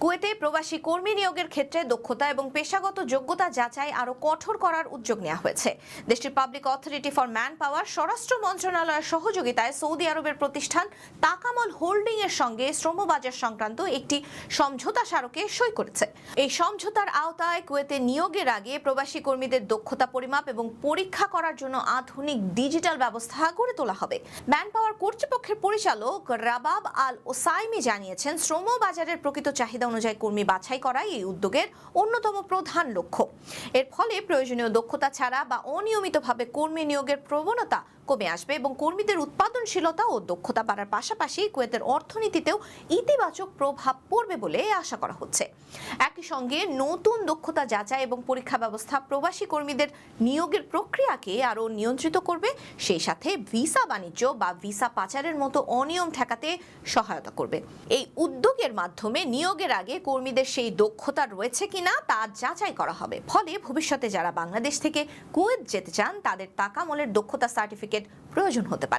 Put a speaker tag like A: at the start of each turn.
A: কুয়েতে প্রবাসী কর্মী নিয়োগের ক্ষেত্রে দক্ষতা এবং পেশাগত যোগ্যতা যাচাই আরও কঠোর করার উদ্যোগ নেওয়া হয়েছে। দেশটির public authority for man power স্বরাষ্ট্র মন্ত্রণালয়ের সহযোগিতায় সৌদি আরবের প্রতিষ্ঠান তাকামল হোল্ডিং এর সঙ্গে শ্রমবাজার সংক্রান্ত একটি সমঝোতা স্মারকে সই করেছে। এই সমঝোতার আওতায় কুয়েতে নিয়োগের আগে প্রবাসী কর্মীদের দক্ষতা পরিমাপ এবং পরীক্ষা করার জন্য আধুনিক ডিজিটাল ব্যবস্থা গড়ে তোলা হবে। ম্যান পাওয়ার কর্তৃপক্ষের পরিচালক রাবাব আল ওসাইমি জানিয়েছেন, শ্রমবাজারের প্রকৃত চাহিদা অনুযায়ী কর্মী বাছাই করাই এই উদ্যোগের অন্যতম প্রধান লক্ষ্য। এর ফলে প্রয়োজনীয় দক্ষতা ছাড়া বা অনিয়মিতভাবে কর্মী নিয়োগের প্রবণতা কমে আসবে এবং কর্মীদের উৎপাদনশীলতা ও দক্ষতা বাড়ার পাশাপাশি কুয়েতের অর্থনীতিতেও ইতিবাচক প্রভাব পড়বে বলে আশা করা হচ্ছে। একই সঙ্গে নতুন দক্ষতা যাচাই এবং পরীক্ষা ব্যবস্থা প্রবাসী কর্মীদের নিয়োগের প্রক্রিয়াকে আরও নিয়ন্ত্রিত করবে, সেই সাথে ভিসা বাণিজ্য বা ভিসা পাচারের মতো অনিয়ম ঠেকাতে সহায়তা করবে। এই উদ্যোগের মাধ্যমে নিয়োগের আগে কর্মীদের সেই দক্ষতা রয়েছে কিনা তা যাচাই করা হবে। ফলে ভবিষ্যতে যারা বাংলাদেশ থেকে কুয়েত যেতে চান তাদের তাকামলের দক্ষতা সার্টিফিকেট প্রয়োজন হতে পারে।